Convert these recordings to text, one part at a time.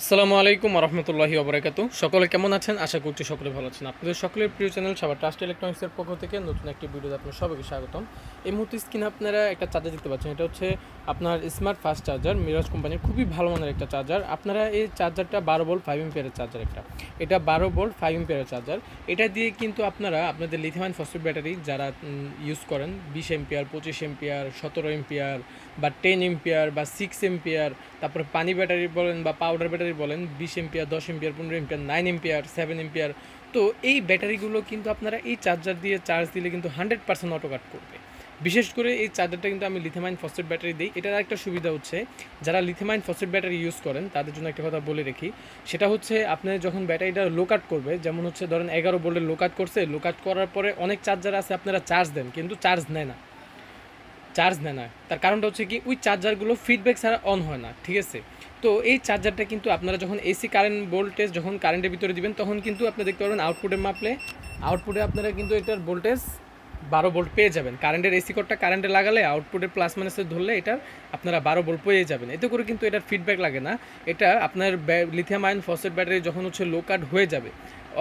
আসসালামু আলাইকুম রহমতুল্লাহি ওবরাকাতু। সকলে কেমন আছেন? আশা করছি সকলে ভালো আছেন। আপনাদের সকলের প্রিয় চ্যানেল সাভার ট্রাস্ট ইলেকট্রনিক্সের পক্ষ থেকে নতুন একটি ভিডিওতে আপনার সবাইকে স্বাগতম। এই মুহূর্তে স্ক্রিনে আপনারা একটা চার্জার দেখতে পাচ্ছেন। এটা হচ্ছে আপনার স্মার্ট ফাস্ট চার্জার, মিরাজ কোম্পানির খুবই ভালো মানের একটা চার্জার। আপনারা এই চার্জারটা 12 ভোল্ট 5 এম্পিয়ারের চার্জার। এটা 12 ভোল্ট 5 এম্পিয়ারের চার্জার। এটা দিয়ে কিন্তু আপনারা আপনাদের লিথিয়াম আয়ন ফসফেট ব্যাটারি যারা ইউজ করেন 20 এম্পিয়ার, 25 এম্পিয়ার, 17 এম্পিয়ার বা 10 এম্পিয়ার বা 6 এম্পিয়ার, তারপরে পানি ব্যাটারি বলেন বা পাউডার ব্যাটারি বলেন, 20 ampere, 10 ampere, 15 ampere, 9 ampere, 7 ampere. তো এই ব্যাটারিগুলো কিন্তু আপনারা এই চার্জার দিয়ে চার্জ দিলে কিন্তু 100% অটো কাট করবে। বিশেষ করে এই চার্জারটা কিন্তু আমি লিথিয়াম আয়ন ফসফেট ব্যাটারি দিই। এটার একটা সুবিধা হচ্ছে, যারা lithium ion phosphate battery use করেন তাদের জন্য একটা কথা বলে রাখি। সেটা হচ্ছে আপনি যখন ব্যাটারিটা লো কাট করবে, যেমন হচ্ছে ধরেন 11 ভোল্টের লো কাট করছে, লো কাট করার পরে অনেক চার্জার আছে আপনারা চার্জ দেন কিন্তু চার্জ নেয় না। তার কারণটা হচ্ছে কি, ওই চার্জারগুলো ফিডব্যাক ছাড়া অন হয় না, ঠিক আছে? তো এই চার্জারটা কিন্তু আপনারা যখন এসি কারেন্ট ভোল্টেজ যখন কারেন্টের ভিতরে দিবেন তখন কিন্তু আপনি দেখতে পারবেন আউটপুটে আপনারা কিন্তু এটার ভোল্টেজ 12 ভোল্ট পেয়ে যাবেন। কারেন্টের এসি কোডটা কারেন্টে লাগালে আউটপুটের প্লাস মাইনাসে ধরলে এটার আপনারা 12 ভোল্ট পেয়ে যাবেন। এতে করে কিন্তু এটার ফিডব্যাক লাগে না। এটা আপনার লিথিয়াম আয়ন ফসফেট ব্যাটারি যখন হচ্ছে লো কাট হয়ে যাবে,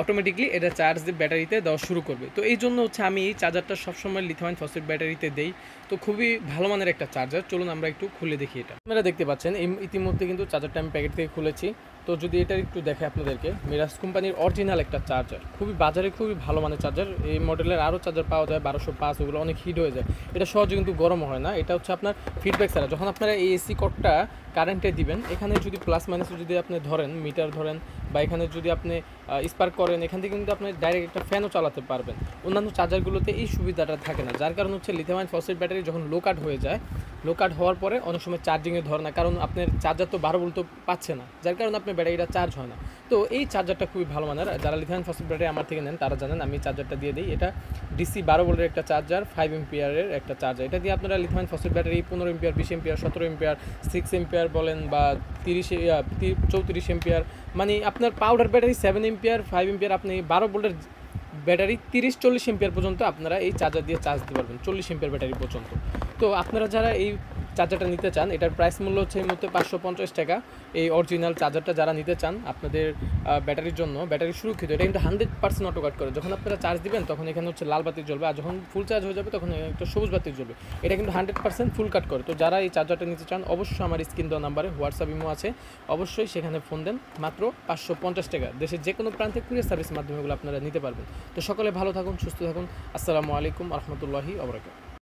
অটোমেটিকলি এটা চার্জ দিয়ে ব্যাটারিতে দেওয়া শুরু করবে। তো এই জন্য হচ্ছে আমি এই চার্জারটা সবসময় লিথিয়াম আয়ন ফসফেট ব্যাটারিতে দেই। তো খুবই ভালো মানের একটা চার্জার। চলুন আমরা একটু খুলে দেখি। এটা আপনারা দেখতে পাচ্ছেন ইতিমধ্যে কিন্তু চার্জারটা আমি প্যাকেট থেকে খুলেছি। তো যদি এটা একটু দেখে আপনাদেরকে, মিরাজ কোম্পানির অরিজিনাল একটা চার্জার, বাজারে খুবই ভালো মানের চার্জার। এই মডেলের আরও চার্জার পাওয়া যায় 1205, ওগুলো অনেক হিট হয়ে যায়। এটা সহজে কিন্তু গরম হয় না। এটা হচ্ছে আপনার ফিডব্যাক ছাড়া যখন আপনারা এই এসি কোডটা কারেন্টে দিবেন, এখানে যদি প্লাস মাইনাসে যদি আপনি ধরেন মিটার ধরেন বা এখানে যদি আপনি স্পার্ক করেন, এখান থেকে কিন্তু আপনি ডাইরেক্ট একটা ফ্যানও চালাতে পারবেন। অন্যান্য চার্জারগুলোতে এই সুবিধাটা থাকে না, যার কারণ হচ্ছে লিথিয়াম আয়ন ফসফেট ব্যাটারি যখন লো কাট হয়ে যায়, লো কাট হওয়ার পরে অনেক সময় চার্জিংয়ে ধরে না, কারণ আপনার চার্জার তো 12 ভোল্ট তো পাচ্ছে না, যার কারণে আপনার ব্যাটারিটা চার্জ হয় না। তো এই চার্জারটা খুবই ভালো মানের। যারা লিথিয়াম ফসফেট ব্যাটারি আমার থেকে নেন তারা জানেন আমি চার্জারটা দিয়ে দিই। এটা ডিসি 12 ভোল্টের একটা চার্জার, 5 এম্পিয়ারের একটা চার্জার। এটা দিয়ে আপনারা lithium phosphate battery 15 ampere, 20 ampere, 17 ampere, 6 ampere বলেন বা 34 এম্পিয়ার, মানে আপনার পাউডার ব্যাটারি 7 এম্পিয়ার, 5 এম্পিয়ার, আপনি 12 ভোল্টের ব্যাটারি 30-40 এম্পিয়ার পর্যন্ত আপনারা এই চার্জার দিয়ে চার্জ দিতে পারবেন, 40 এম্পিয়ার ব্যাটারি পর্যন্ত। তো আপনারা যারা এই চার্জারটা নিতে চান, এটার প্রাইস মূল্য হচ্ছে এই মুহূর্তে 550 টাকা। এই অরিজিনাল চার্জারটা যারা নিতে চান আপনাদের ব্যাটারির জন্য, ব্যাটারি সুরক্ষিত। এটা কিন্তু 100% অটো কাট করে। যখন আপনারা চার্জ দিবেন তখন এখানে হচ্ছে লাল বাতি জ্বলবে, আর যখন ফুল চার্জ হয়ে যাবে তখন একটা সবুজ বাতি জ্বলবে। এটা কিন্তু 100% ফুল কাট করে। তো যারা এই চার্জারটা নিতে চান অবশ্যই আমার স্ক্রিন দেওয়া নাম্বারে হোয়াটসঅ্যাপ ইমো আছে, অবশ্যই সেখানে ফোন দেন। মাত্র 550 টাকা, দেশের যে কোনো প্রান্তে কুরিয়ার সার্ভিসের মাধ্যমে এগুলো আপনারা নিতে পারবেন। তো সকলে ভালো থাকুন, সুস্থ থাকুন। আসসালামু আলাইকুম রহমতুল্লাহি ওয়া বারাকাতুহু।